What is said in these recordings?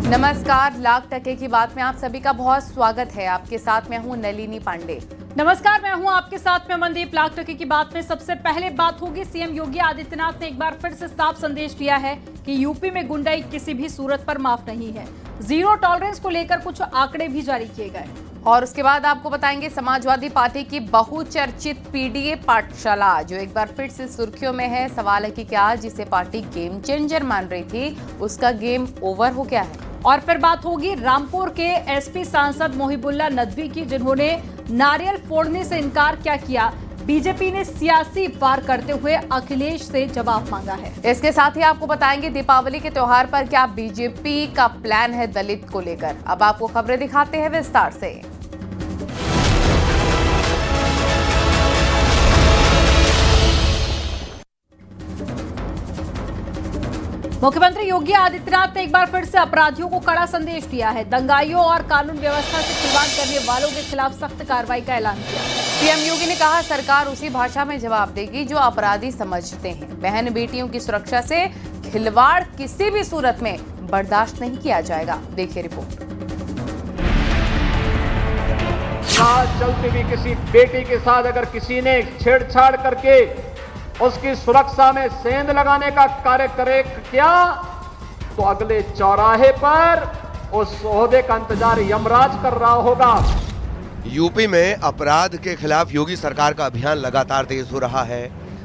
नमस्कार, लाख टके की बात में आप सभी का बहुत स्वागत है। आपके साथ मैं हूं नलिनी पांडे। नमस्कार, मैं हूं आपके साथ में मनदीप। लाख टके की बात में सबसे पहले बात होगी, सीएम योगी आदित्यनाथ ने एक बार फिर से साफ संदेश दिया है कि यूपी में गुंडाई किसी भी सूरत पर माफ नहीं है। जीरो टॉलरेंस को लेकर कुछ आंकड़े भी जारी किए गए और उसके बाद आपको बताएंगे समाजवादी पार्टी की बहुचर्चित पीडीए पाठशाला जो एक बार फिर से सुर्खियों में है। सवाल है कि क्या जिसे पार्टी गेम चेंजर मान रही थी उसका गेम ओवर हो गया है। और फिर बात होगी रामपुर के एसपी सांसद मोहिबुल्ला नदवी की, जिन्होंने नारियल फोड़ने से इनकार क्या किया। बीजेपी ने सियासी वार करते हुए अखिलेश से जवाब मांगा है। इसके साथ ही आपको बताएंगे दीपावली के त्योहार पर क्या बीजेपी का प्लान है दलित को लेकर। अब आपको खबरें दिखाते हैं विस्तार से। मुख्यमंत्री योगी आदित्यनाथ ने एक बार फिर से अपराधियों को कड़ा संदेश दिया है। दंगाइयों और कानून व्यवस्था से खिलवाड़ करने वालों के खिलाफ सख्त कार्रवाई का ऐलान किया। सीएम योगी ने कहा सरकार उसी भाषा में जवाब देगी जो अपराधी समझते हैं। बहन बेटियों की सुरक्षा से खिलवाड़ किसी भी सूरत में बर्दाश्त नहीं किया जाएगा। देखिए रिपोर्ट। चलती हुई किसी बेटी के साथ अगर किसी ने छेड़छाड़ करके उसकी सुरक्षा में सेंध लगाने का कार्य करे क्या, तो अगले चौराहे पर उस ओहदे का इंतजार यमराज कर रहा होगा। यूपी में अपराध के खिलाफ योगी सरकार का अभियान लगातार तेज हो रहा है।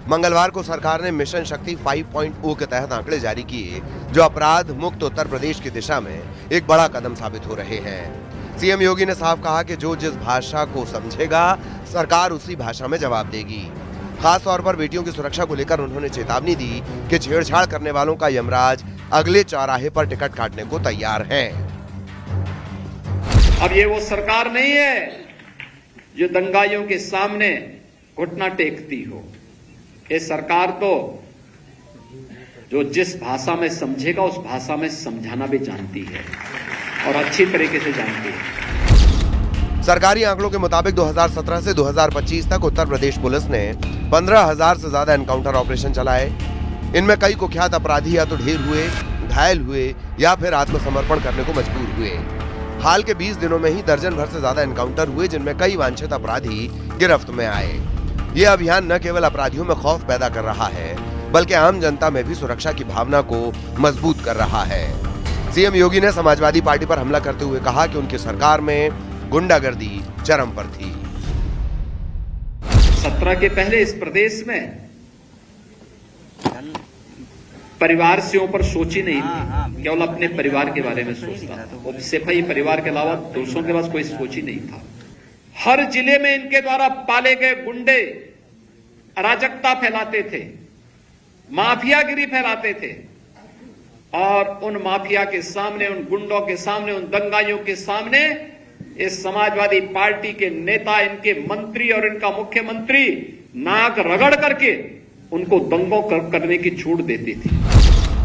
मंगलवार को सरकार ने मिशन शक्ति 5.0 के तहत आंकड़े जारी किए जो अपराध मुक्त उत्तर प्रदेश की दिशा में एक बड़ा कदम साबित हो रहे हैं। सीएम योगी ने साफ कहा कि जो जिस भाषा को समझेगा सरकार उसी भाषा में जवाब देगी। खास तौर पर बेटियों की सुरक्षा को लेकर उन्होंने चेतावनी दी कि छेड़छाड़ करने वालों का यमराज अगले चौराहे पर टिकट काटने को तैयार है। अब ये वो सरकार नहीं है जो दंगाइयों के सामने घुटना टेकती हो। ये सरकार तो जो जिस भाषा में समझेगा उस भाषा में समझाना भी जानती है और अच्छी तरीके से जानती है। सरकारी आंकड़ों के मुताबिक 2017 से 2025 तक उत्तर प्रदेश पुलिस ने 15,000 से ज्यादा एनकाउंटर ऑपरेशन चलाए। इनमें कई कुख्यात अपराधी या तो ढेर हुए, घायल हुए या फिर आत्मसमर्पण करने को मजबूर हुए। हाल के 20 दिनों में ही दर्जन भर से ज्यादा एनकाउंटर हुए जिनमें कई वांछित अपराधी गिरफ्त में आए। ये अभियान न केवल अपराधियों में खौफ पैदा कर रहा है बल्कि आम जनता में भी सुरक्षा की भावना को मजबूत कर रहा है। सीएम योगी ने समाजवादी पार्टी पर हमला करते हुए कहा कि उनकी सरकार में गुंडागर्दी चरम पर थी। 17 के पहले इस प्रदेश में परिवार से ऊपर सोची नहीं थी, केवल अपने परिवार के बारे में सोचता था। सिपाही परिवार के अलावा दूसरों के पास कोई सोच ही नहीं था। हर जिले में इनके द्वारा पाले गए गुंडे अराजकता फैलाते थे, माफियागिरी फैलाते थे और उन माफिया के सामने, उन गुंडों के सामने, उन दंगाइयों के सामने इस समाजवादी पार्टी के नेता, इनके मंत्री और इनका मुख्यमंत्री नाक रगड़ करके उनको दंगों करने की छूट देती थी।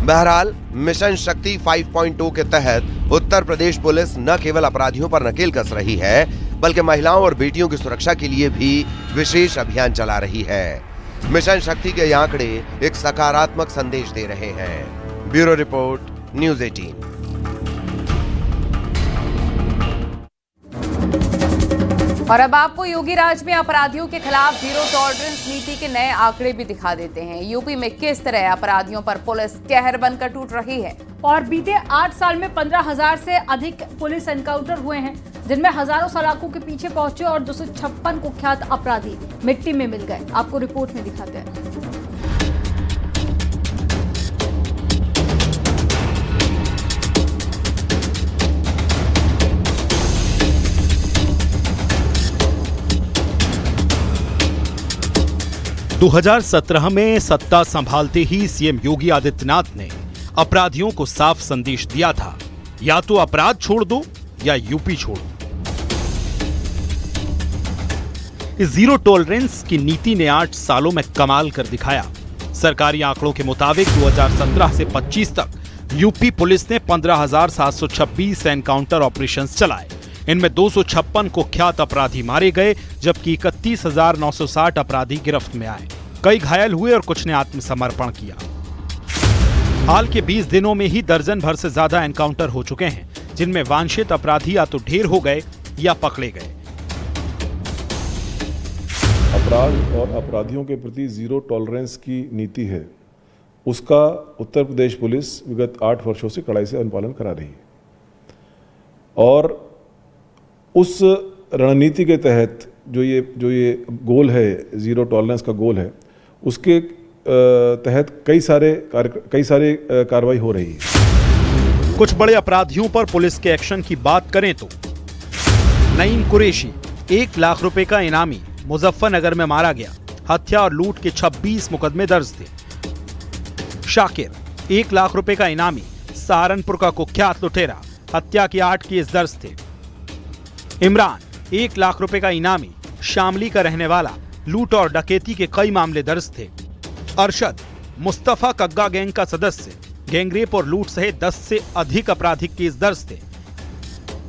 बहरहाल मिशन शक्ति 5.0 के तहत उत्तर प्रदेश पुलिस न केवल अपराधियों पर नकेल कस रही है बल्कि महिलाओं और बेटियों की सुरक्षा के लिए भी विशेष अभियान चला रही है। मिशन शक्ति के ये आंकड़े एक सकारात्मक संदेश दे रहे हैं। Bureau report, news 18। और अब आपको योगी राज में अपराधियों के खिलाफ जीरो टॉलरेंस नीति के नए आंकड़े भी दिखा देते हैं। यूपी में किस तरह अपराधियों पर पुलिस कहर बनकर टूट रही है। और बीते 8 साल में 15,000 से अधिक पुलिस एनकाउंटर हुए हैं जिनमें हजारों सलाखों के पीछे पहुंचे और 256 कुख्यात अपराधी मिट्टी में मिल गए। आपको रिपोर्ट में दिखाते हैं। 2017 में सत्ता संभालते ही सीएम योगी आदित्यनाथ ने अपराधियों को साफ संदेश दिया था, या तो अपराध छोड़ दो या यूपी छोड़ो। इस जीरो टॉलरेंस की नीति ने 8 सालों में कमाल कर दिखाया। सरकारी आंकड़ों के मुताबिक 2017 से 25 तक यूपी पुलिस ने 15,726 एनकाउंटर ऑपरेशंस चलाए। इनमें 256 कुख्यात अपराधी मारे गए जबकि 31,960 अपराधी गिरफ्त में आए। कई घायल हुए और कुछ ने आत्मसमर्पण किया। हाल के 20 दिनों में ही दर्जन भर से ज्यादा एनकाउंटर हो चुके हैं, जिनमें वांछित अपराधी या तो ढेर हो गए या पकड़े गए। अपराध और अपराधियों के प्रति जीरो टॉलरेंस की नीति है, उसका उत्तर प्रदेश पुलिस विगत 8 वर्षों से कड़ाई से अनुपालन करा रही है और उस रणनीति के तहत जो ये गोल है, जीरो टॉलरेंस का गोल है, उसके तहत कई सारे कार्रवाई हो रही है। कुछ बड़े अपराधियों पर पुलिस के एक्शन की बात करें तो नईम कुरैशी 1 लाख रुपए का इनामी मुजफ्फरनगर में मारा गया, हत्या और लूट के 26 मुकदमे दर्ज थे। शाकिर 1 लाख रुपए का इनामी सहारनपुर का कुख्यात लुटेरा, हत्या के 8 केस दर्ज थे। इमरान 1 लाख रुपए का इनामी शामली का रहने वाला, लूट और डकैती के कई मामले दर्ज थे। अरशद मुस्तफा कग्गा गैंग का सदस्य, गैंगरेप और लूट सहित 10 से अधिक आपराधिक केस दर्ज थे।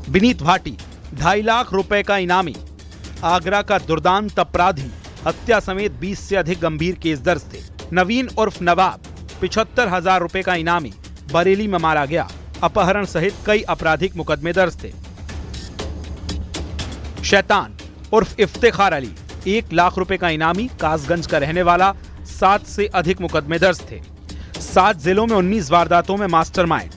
विनीत भाटी 2.5 लाख रुपए का इनामी, आगरा का दुर्दांत अपराधी, हत्या समेत 20 से अधिक गंभीर केस दर्ज थे। नवीन उर्फ नवाब 75,000 रुपए का इनामी, बरेली में मारा गया, अपहरण सहित कई आपराधिक मुकदमे दर्ज थे। शैतान उर्फ इफ्तिखार अली 1 लाख रुपए का इनामी, कासगंज का रहने वाला, 7 से अधिक मुकदमे दर्ज थे। 7 जिलों में 19 वारदातों में मास्टरमाइंड।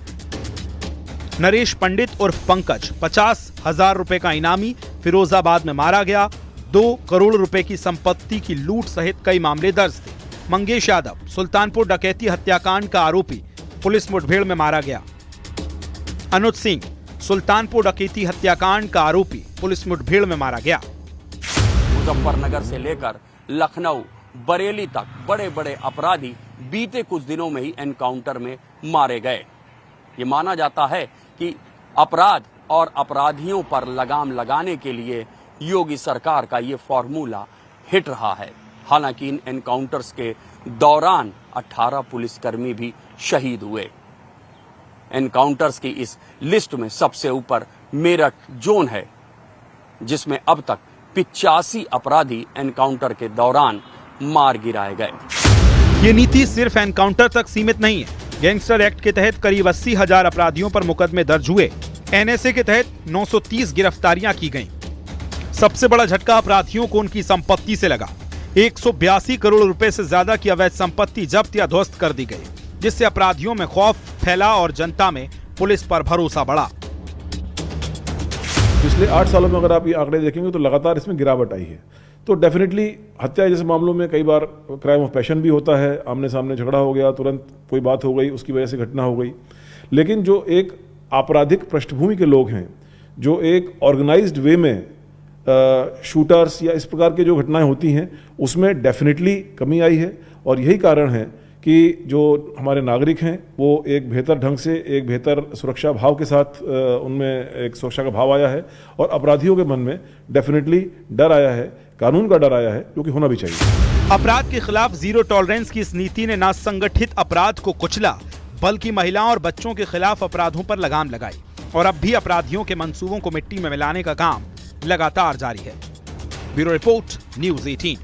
नरेश पंडित उर्फ पंकज 50,000 रुपए का इनामी, फिरोजाबाद में मारा गया, 2 करोड़ रुपए की संपत्ति की लूट सहित कई मामले दर्ज थे। मंगेश यादव सुल्तानपुर डकैती हत्याकांड का आरोपी, पुलिस मुठभेड़ में मारा गया। अनुज सिंह सुल्तानपुर डकैती हत्याकांड का आरोपी, पुलिस मुठभेड़ में मारा गया। मुजफ्फरनगर से लेकर लखनऊ, बरेली तक बड़े बड़े अपराधी बीते कुछ दिनों में ही एनकाउंटर में मारे गए। ये माना जाता है कि अपराध और अपराधियों पर लगाम लगाने के लिए योगी सरकार का ये फॉर्मूला हिट रहा है। हालांकि इन एनकाउंटर्स के दौरान 18 पुलिसकर्मी भी शहीद हुए। एनकाउंटर्स की इस लिस्ट में सबसे ऊपर मेरठ जोन है, जिसमें अब तक 85 अपराधी एनकाउंटर के दौरान मार गिराए गए। ये नीति सिर्फ एनकाउंटर तक सीमित नहीं है। गैंगस्टर एक्ट के तहत करीब 80,000 अपराधियों पर मुकदमे दर्ज हुए। एनएसए के तहत 930 गिरफ्तारियां की गईं। सबसे बड़ा झटका अपराधियों को उनकी संपत्ति से लगा। 182 करोड़ रुपए से ज्यादा की अवैध संपत्ति जब्त या ध्वस्त कर दी गई, जिससे अपराधियों में खौफ फैला और जनता में पुलिस पर भरोसा बढ़ा। पिछले 8 सालों में अगर आप ये आंकड़े देखेंगे तो लगातार इसमें गिरावट आई है। तो डेफिनेटली हत्या जैसे मामलों में कई बार क्राइम ऑफ पैशन भी होता है, आमने सामने झगड़ा हो गया, तुरंत कोई बात हो गई, उसकी वजह से घटना हो गई। लेकिन जो एक आपराधिक पृष्ठभूमि के लोग हैं, जो एक ऑर्गेनाइज्ड वे में शूटर्स या इस प्रकार की जो घटनाएं होती हैं, उसमें डेफिनेटली कमी आई है। और यही कारण है कि जो हमारे नागरिक हैं वो एक बेहतर ढंग से, एक बेहतर सुरक्षा भाव के साथ उनमें एक सुरक्षा का भाव आया है और अपराधियों के मन में डेफिनेटली डर आया है, कानून का डर आया है, जो कि होना भी चाहिए। अपराध के खिलाफ जीरो टॉलरेंस की इस नीति ने न संगठित अपराध को कुचला, बल्कि महिलाओं और बच्चों के खिलाफ अपराधों पर लगाम लगाई और अब भी अपराधियों के मंसूबों को मिट्टी में मिलाने का काम लगातार जारी है। Bureau report, news 18।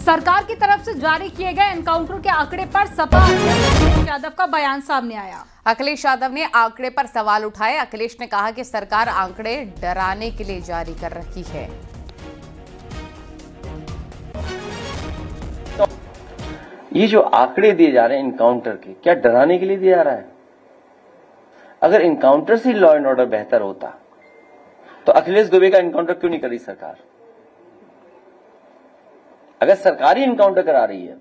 सरकार की तरफ से जारी किए गए एनकाउंटर के आंकड़े पर सपा अखिलेश यादव का बयान सामने आया। अखिलेश यादव ने आंकड़े पर सवाल उठाए। अखिलेश ने कहा कि सरकार आंकड़े डराने के लिए जारी कर रही है। ये जो आंकड़े दिए जा रहे हैं इनकाउंटर के, क्या डराने के लिए दिया जा रहा है? अगर इनकाउंटर से लॉ एंड ऑर्डर बेहतर होता तो अखिलेश दुबे का इनकाउंटर क्यों नहीं करी सरकार? अगर सरकार ही इनकाउंटर करा रही है,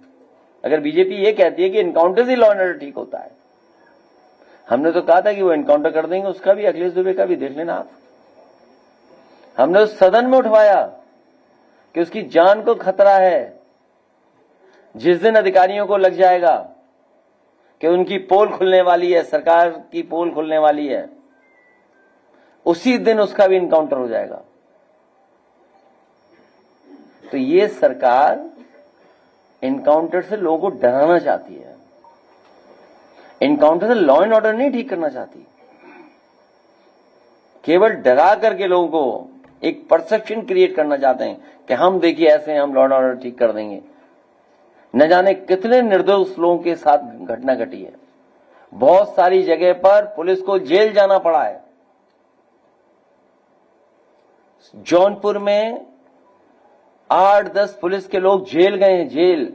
अगर बीजेपी ये कहती है कि इनकाउंटर से लॉ एंड ऑर्डर ठीक होता है, हमने तो कहा था कि वो इनकाउंटर कर देंगे, उसका भी अखिलेश दुबे का भी देख लेना आप। हमने उस सदन में उठवाया कि उसकी जान को खतरा है। जिस दिन अधिकारियों को लग जाएगा कि उनकी पोल खुलने वाली है, सरकार की पोल खुलने वाली है, उसी दिन उसका भी इनकाउंटर हो जाएगा। तो ये सरकार इनकाउंटर से लोगों को डराना चाहती है, इनकाउंटर से लॉ एंड ऑर्डर नहीं ठीक करना चाहती। केवल डरा करके लोगों को एक परसेप्शन क्रिएट करना चाहते हैं कि हम देखिए ऐसे हम लॉ एंड ऑर्डर ठीक कर देंगे। न जाने कितने निर्दोष लोगों के साथ घटना घटी है। बहुत सारी जगह पर पुलिस को जेल जाना पड़ा है। जौनपुर में 8-10 पुलिस के लोग जेल गए हैं, जेल।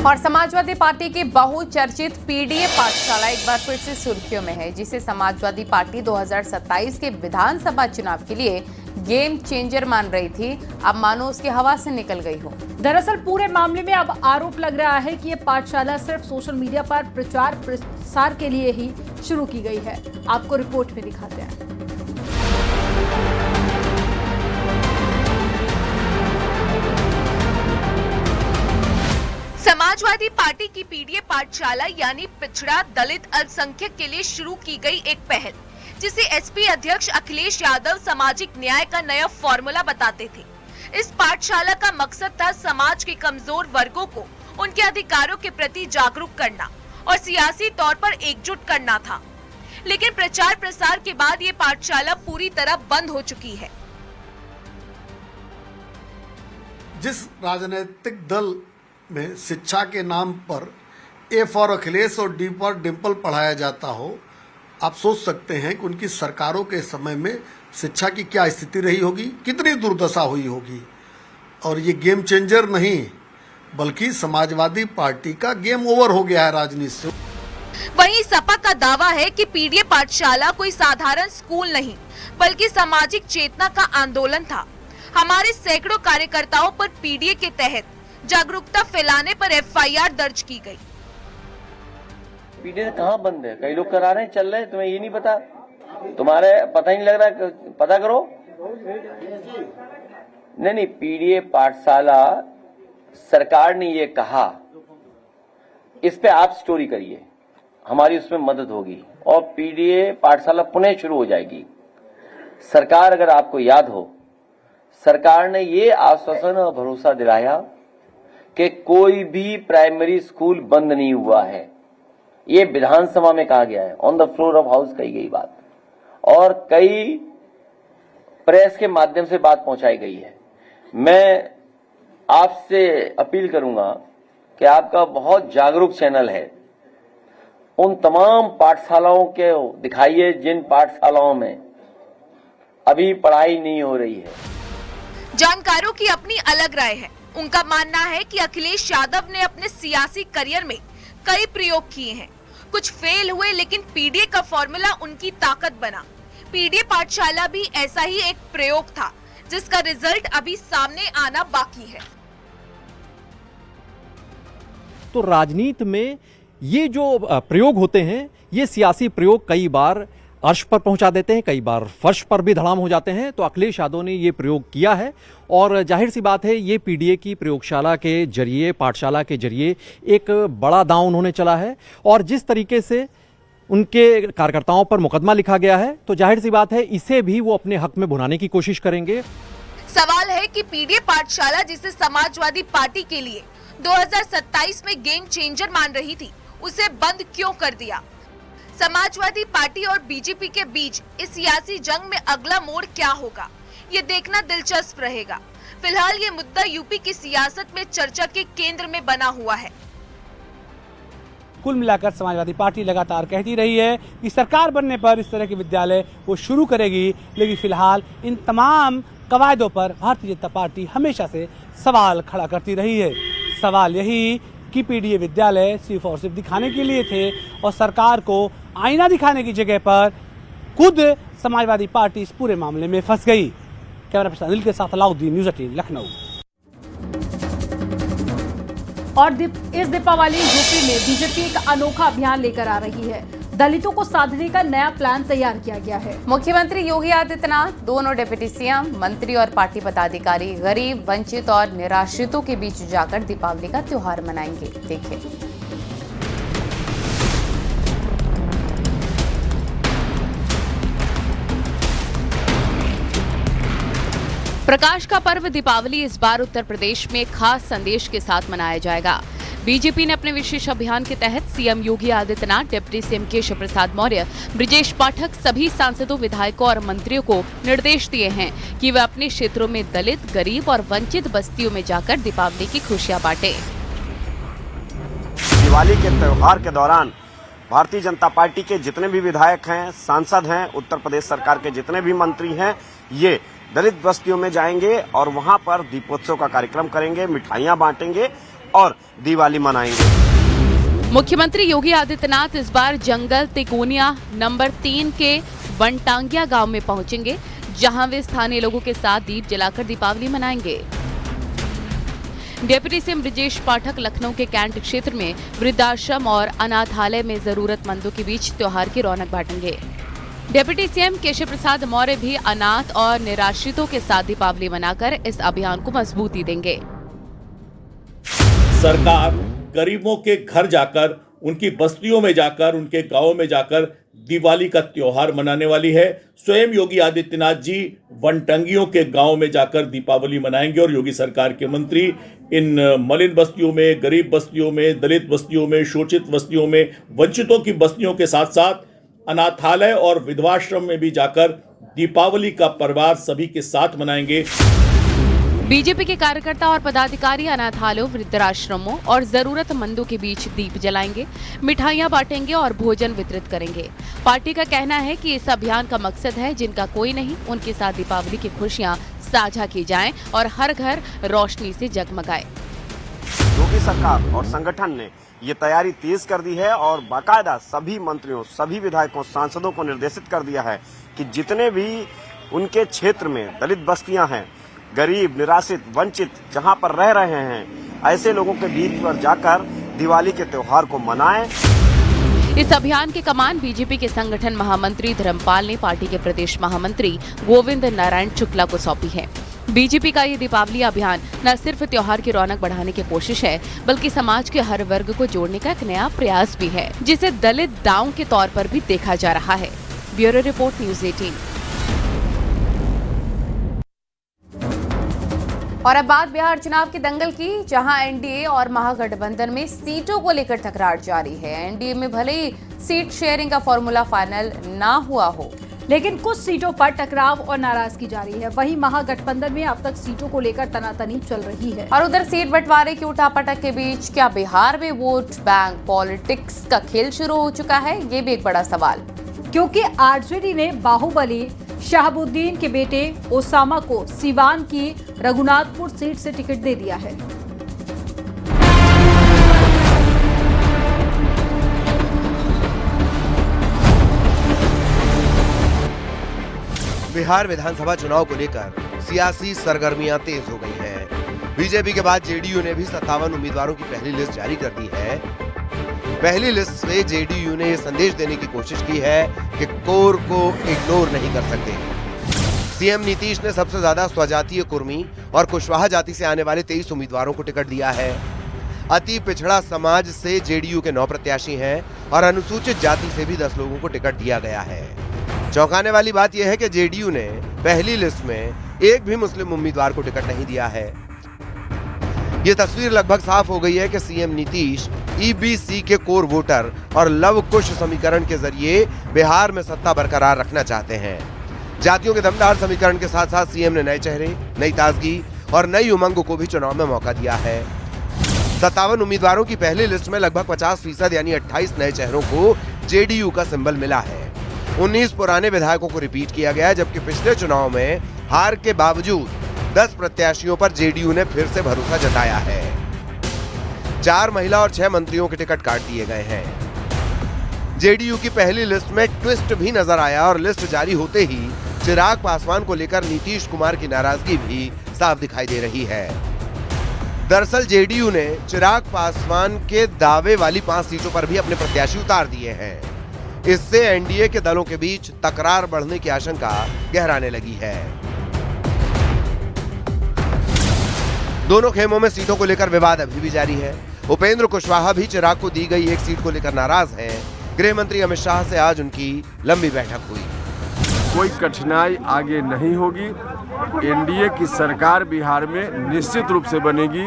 और समाजवादी पार्टी की बहुचर्चित पीडीए पाठशाला एक बार फिर से सुर्खियों में है, जिसे समाजवादी पार्टी 2027 के विधानसभा चुनाव के लिए गेम चेंजर मान रही थी, अब मानो उसकी हवा से निकल गई हो। दरअसल पूरे मामले में अब आरोप लग रहा है कि ये पाठशाला सिर्फ सोशल मीडिया पर प्रचार प्रसार के लिए ही शुरू की गई है। आपको रिपोर्ट में दिखाते हैं। समाजवादी पार्टी की पीडीए पाठशाला यानी पिछड़ा दलित अल्पसंख्यक के लिए शुरू की गई एक पहल, जिसे एसपी अध्यक्ष अखिलेश यादव सामाजिक न्याय का नया फॉर्मूला बताते थे। इस पाठशाला का मकसद था समाज के कमजोर वर्गों को उनके अधिकारों के प्रति जागरूक करना और सियासी तौर पर एकजुट करना था। लेकिन प्रचार प्रसार के बाद ये पाठशाला पूरी तरह बंद हो चुकी है। जिस राजनीतिक दल में शिक्षा के नाम पर ए फॉर अखिलेश और डी फॉर डिम्पल पढ़ाया जाता हो, आप सोच सकते हैं कि उनकी सरकारों के समय में शिक्षा की क्या स्थिति रही होगी, कितनी दुर्दशा हुई होगी। और ये गेम चेंजर नहीं, बल्कि समाजवादी पार्टी का गेम ओवर हो गया है राजनीति से। वहीं सपा का दावा है कि पीडीए पाठशाला कोई साधारण स्कूल नहीं, बल्कि सामाजिक चेतना का आंदोलन था। हमारे सैकड़ों कार्यकर्ताओं पर पीडीए के तहत जागरूकता फैलाने पर एफआईआर दर्ज की गई। पीडीए कहाँ बंद है? कई लोग करा रहे हैं, चल रहे हैं, तुम्हें ये नहीं पता? तुम्हारे पता ही नहीं लग रहा? पता करो। नहीं, पीडीए पाठशाला सरकार ने ये कहा, इस पे आप स्टोरी करिए, हमारी उसमें मदद होगी और पीडीए पाठशाला पुनः शुरू हो जाएगी। सरकार, अगर आपको याद हो, सरकार ने ये आश्वासन और भरोसा दिलाया कि कोई भी प्राइमरी स्कूल बंद नहीं हुआ है। ये विधानसभा में कहा गया है, on the floor of house कही गई बात, और कई प्रेस के माध्यम से बात पहुंचाई गई है। मैं आपसे अपील करूंगा कि आपका बहुत जागरूक चैनल है, उन तमाम पाठशालाओं के दिखाइए जिन पाठशालाओं में अभी पढ़ाई नहीं हो रही है। जानकारों की अपनी अलग राय है। उनका मानना है कि अखिलेश यादव ने अपने सियासी करियर में कई प्रयोग किए हैं, कुछ फेल हुए, लेकिन पीडीए का फॉर्मूला उनकी ताकत बना। पीडीए पाठशाला भी ऐसा ही एक प्रयोग था, जिसका रिजल्ट अभी सामने आना बाकी है। तो राजनीति में ये जो प्रयोग होते हैं, ये सियासी प्रयोग कई बार अर्श पर पहुंचा देते हैं, कई बार फर्श पर भी धड़ाम हो जाते हैं। तो अखिलेश यादव ने ये प्रयोग किया है और जाहिर सी बात है, ये पीडीए की प्रयोगशाला के जरिए, पाठशाला के जरिए एक बड़ा दांव उन्होंने चला है। और जिस तरीके से उनके कार्यकर्ताओं पर मुकदमा लिखा गया है, तो जाहिर सी बात है, इसे भी वो अपने हक में भुनाने की कोशिश करेंगे। सवाल है कि पीडीए पाठशाला, जिसे समाजवादी पार्टी के लिए 2027 में गेम चेंजर मान रही थी, उसे बंद क्यों कर दिया? समाजवादी पार्टी और बीजेपी के बीच इस सियासी जंग में अगला मोड़ क्या होगा, ये देखना दिलचस्प रहेगा। फिलहाल ये मुद्दा यूपी की सियासत में चर्चा के केंद्र में बना हुआ है। कुल मिलाकर समाजवादी पार्टी लगातार कहती रही है कि सरकार बनने पर इस तरह के विद्यालय वो शुरू करेगी, लेकिन फिलहाल इन तमाम कवायदों पर भारतीय जनता पार्टी हमेशा से सवाल खड़ा करती रही है। सवाल यही कि पीडीए विद्यालय सिर्फ और सिर्फ दिखाने के लिए थे और सरकार को आईना दिखाने की जगह पर खुद समाजवादी पार्टी इस पूरे मामले में फंस गई। कैमरा पर्सन अनिल के साथ अलाउद्दीन, न्यूज़ 18 लखनऊ। और इस दीपावली यूपी में बीजेपी एक अनोखा अभियान लेकर आ रही है। दलितों को साधने का नया प्लान तैयार किया गया है। मुख्यमंत्री योगी आदित्यनाथ, दोनों डिप्टी सीएम, मंत्री और पार्टी पदाधिकारी गरीब, वंचित और निराश्रितों के बीच जाकर दीपावली का त्योहार मनाएंगे। देखिए। प्रकाश का पर्व दीपावली इस बार उत्तर प्रदेश में खास संदेश के साथ मनाया जाएगा। बीजेपी ने अपने विशेष अभियान के तहत CM Yogi Adityanath, deputy CM Keshav Prasad Maurya, Brijesh पाठक सभी सांसदों, विधायकों और मंत्रियों को निर्देश दिए हैं कि वे अपने क्षेत्रों में दलित, गरीब और वंचित बस्तियों में जाकर दीपावली की खुशियां बांटें। दिवाली के त्योहार के दौरान भारतीय जनता पार्टी के जितने भी विधायक हैं, सांसद हैं, उत्तर प्रदेश सरकार के जितने भी मंत्री हैं, ये दलित बस्तियों में जाएंगे और वहां पर दीपोत्सव का कार्यक्रम करेंगे, मिठाइयां बांटेंगे और दिवाली मनाएंगे। मुख्यमंत्री योगी आदित्यनाथ इस बार जंगल तिकोनिया नंबर 3 के वनटांगिया गांव में पहुंचेंगे, जहां वे स्थानीय लोगों के साथ दीप जलाकर दीपावली मनाएंगे। डिप्टी सीएम ब्रिजेश पाठक लखनऊ के कैंट क्षेत्र में वृद्धाश्रम और अनाथालय में जरूरतमंदों के बीच त्योहार की रौनक बांटेंगे। डिप्टी सीएम केशव प्रसाद मौर्य भी अनाथ और निराश्रितों के साथ दीपावली मनाकर इस अभियान को मजबूती देंगे। सरकार गरीबों के घर जाकर, उनकी बस्तियों में जाकर, उनके गांवों में जाकर दिवाली का त्योहार मनाने वाली है। स्वयं योगी आदित्यनाथ जी वनटंगियों के गांव में जाकर दीपावली मनाएंगे और योगी सरकार के मंत्री इन मलिन बस्तियों में, गरीब बस्तियों में, दलित बस्तियों में, शोषित बस्तियों में, वंचितों की बस्तियों के साथ साथ अनाथालय और विधवाश्रम में भी जाकर दीपावली का परिवार सभी के साथ मनाएंगे। बीजेपी के कार्यकर्ता और पदाधिकारी अनाथालयों, वृद्धाश्रमों और जरूरतमंदों के बीच दीप जलाएंगे, मिठाइयां बांटेंगे और भोजन वितरित करेंगे। पार्टी का कहना है कि इस अभियान का मकसद है जिनका कोई नहीं, उनके साथ दीपावली की खुशियां साझा की जाएं और हर घर रोशनी से जगमगाए। योगी सरकार और संगठन ने ये तैयारी तेज कर दी है और बाकायदा सभी मंत्रियों, सभी विधायकों, सांसदों को निर्देशित कर दिया है कि जितने भी उनके क्षेत्र में दलित बस्तियां हैं, गरीब, निराश्रित, वंचित जहां पर रह रहे हैं, ऐसे लोगों के बीच पर जाकर दिवाली के त्योहार को मनाएं। इस अभियान की कमान बीजेपी के संगठन महामंत्री धर्मपाल ने पार्टी के प्रदेश महामंत्री गोविंद नारायण शुक्ला को सौंपी है। बीजेपी का ये दीपावली अभियान न सिर्फ त्योहार की रौनक बढ़ाने की कोशिश है, बल्कि समाज के हर वर्ग को जोड़ने का एक नया प्रयास भी है, जिसे दलित दांव के तौर पर भी देखा जा रहा है। Bureau report, news 18। और अब बात बिहार चुनाव के दंगल की, जहां एनडीए और महागठबंधन में सीटों को लेकर तकरार जारी है। एनडीए में भले ही सीट शेयरिंग का फॉर्मूला फाइनल ना हुआ हो, लेकिन कुछ सीटों पर टकराव और नाराजगी जारी है। वहीं महागठबंधन में अब तक सीटों को लेकर तनातनी चल रही है। और उधर सीट बंटवारे की उठापटक के बीच क्या बिहार में वोट बैंक पॉलिटिक्स का खेल शुरू हो चुका है, ये भी एक बड़ा सवाल, क्योंकि आरजेडी ने बाहुबली शहाबुद्दीन के बेटे ओसामा को सीवान की रघुनाथपुर सीट से टिकट दे दिया है। बिहार विधानसभा चुनाव को लेकर सियासी सरगर्मियां तेज हो गई हैं। बीजेपी के बाद जेडीयू ने भी 57 उम्मीदवारों की पहली लिस्ट जारी कर दी है। पहली लिस्ट से जेडीयू ने यह संदेश देने की कोशिश की है कि कोर को इग्नोर नहीं कर सकते। सीएम नीतीश ने सबसे ज्यादा स्वजातीय कुर्मी और कुशवाहा जाति से आने वाले 23 उम्मीदवारों को टिकट दिया है। अति पिछड़ा समाज से जेडीयू के 9 प्रत्याशी हैं और अनुसूचित जाति से भी 10 लोगों को टिकट दिया गया है। चौंकाने वाली बात यह है कि जेडीयू ने पहली लिस्ट में एक भी मुस्लिम उम्मीदवार को टिकट नहीं दिया है। यह तस्वीर लगभग साफ हो गई है कि सीएम नीतीश ईबीसी के कोर वोटर और लव कुश समीकरण के जरिए बिहार में सत्ता बरकरार रखना चाहते हैं। जातियों के दमदार समीकरण के साथ साथ सीएम ने नए चेहरे, नई ताजगी और नई उमंग को भी चुनाव में मौका दिया है। 57 उम्मीदवारों की पहली लिस्ट में लगभग 50% यानी 28 नए चेहरों को जेडीयू का सिंबल मिला है। 19 पुराने विधायकों को रिपीट किया गया, जबकि पिछले चुनाव में हार के बावजूद 10 प्रत्याशियों पर जेडीयू ने फिर से भरोसा जताया है। 4 महिला और 6 मंत्रियों के टिकट काट दिए गए हैं। जेडीयू की पहली लिस्ट में ट्विस्ट भी नजर आया और लिस्ट जारी होते ही चिराग पासवान को लेकर नीतीश कुमार की नाराजगी भी साफ दिखाई दे रही है। दरअसल जेडीयू ने चिराग पासवान के दावे वाली 5 सीटों पर भी अपने प्रत्याशी उतार दिए हैं। इससे एनडीए के दलों के बीच तकरार बढ़ने की आशंका गहराने लगी है। दोनों खेमों में सीटों को लेकर विवाद अभी भी जारी है। उपेंद्र कुशवाहा भी चिराग को दी गई एक सीट को लेकर नाराज हैं। गृह मंत्री अमित शाह से आज उनकी लंबी बैठक हुई। कोई कठिनाई आगे नहीं होगी। एनडीए की सरकार बिहार में निश्चित रूप से बनेगी।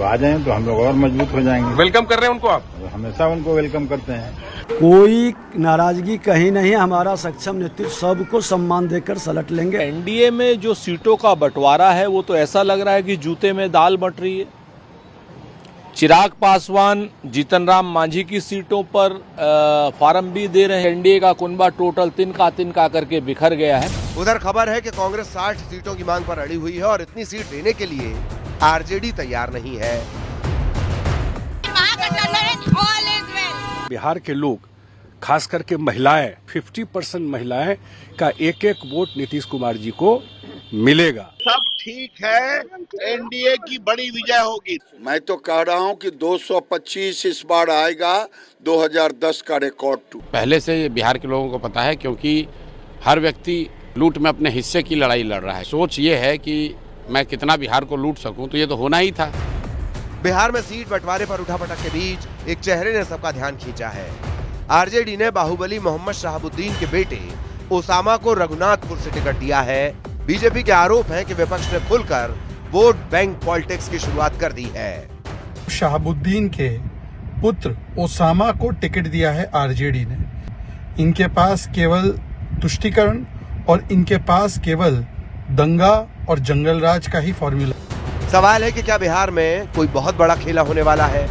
वो आ जाएं तो हम लोग और मजबूत हो जाएंगे। वेलकम कर रहे हैं उनको आप? हमेशा उनको वेलकम करते हैं। कोई नाराजगी कहीं नहीं, हमारा सक्षम नेतृत्व सबको सम्मान देकर सलट लेंगे। एनडीए में जो सीटों का बंटवारा है वो तो ऐसा लग रहा है कि जूते में दाल बट रही है। चिराग पासवान जीतन राम मांझी की सीटों पर फार्म भी दे रहे हैं। एनडीए का कुनबा टोटल तिनका करके बिखर गया है। उधर खबर है कि कांग्रेस 60 सीटों की मांग पर अड़ी हुई है और इतनी सीट देने के लिए आरजेडी तैयार नहीं है। बिहार के लोग खास करके महिलाएं 50% महिलाएं का एक एक वोट नीतीश कुमार जी को मिलेगा। सब ठीक है, एनडीए की बड़ी विजय होगी। मैं तो कह रहा हूं कि 225 इस बार आएगा, 2010 का रिकॉर्ड टू। पहले से बिहार के लोगों को पता है, क्योंकि हर व्यक्ति लूट में अपने हिस्से की लड़ाई लड़ रहा है। सोच ये है कि मैं कितना बिहार को लूट सकूं, तो ये तो होना ही था। बिहार में सीट बंटवारे पर उठापटक के बीच एक चेहरे ने सबका ध्यान खींचा है। आरजेडी ने बाहुबली मोहम्मद शहाबुद्दीन के बेटे ओसामा को रघुनाथपुर से टिकट दिया है। बीजेपी के आरोप हैं कि विपक्ष ने खुलकर वोट बैंक पॉलिटिक्स की शुरुआत कर दी है। शहाबुद्दीन के पुत्र ओसामा को टिकट दिया है आरजेडी ने। इनके पास केवल तुष्टीकरण और इनके पास केवल दंगा और जंगल राज का ही फॉर्मूला। सवाल है कि क्या बिहार में कोई बहुत बड़ा खेला होने वाला है,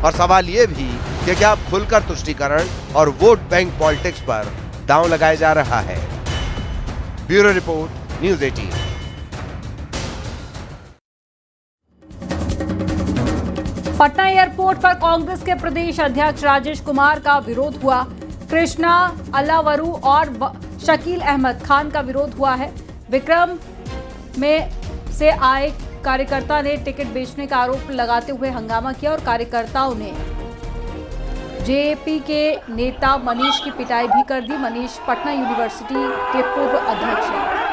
और सवाल ये भी कि क्या खुलकर तुष्टीकरण और वोट बैंक पॉलिटिक्स पर दांव लगाया जा रहा है। Bureau report, news 18। Patna airport पर कांग्रेस के प्रदेश अध्यक्ष राजेश कुमार का विरोध हुआ। कृष्णा अल्लावरू और शकील अहमद खान का विरोध हुआ है। विक्रम में से आए कार्यकर्ता ने टिकट बेचने का आरोप लगाते हुए हंगामा किया और कार्यकर्ताओं ने जेएपी के नेता मनीष की पिटाई भी कर दी। मनीष पटना यूनिवर्सिटी के पूर्व अध्यक्ष हैं।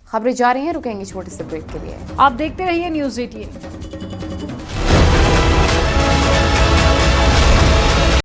खबरें जा रही हैं, रुकेंगे छोटे से ब्रेक के लिए। आप देखते रहिए न्यूज़ 18।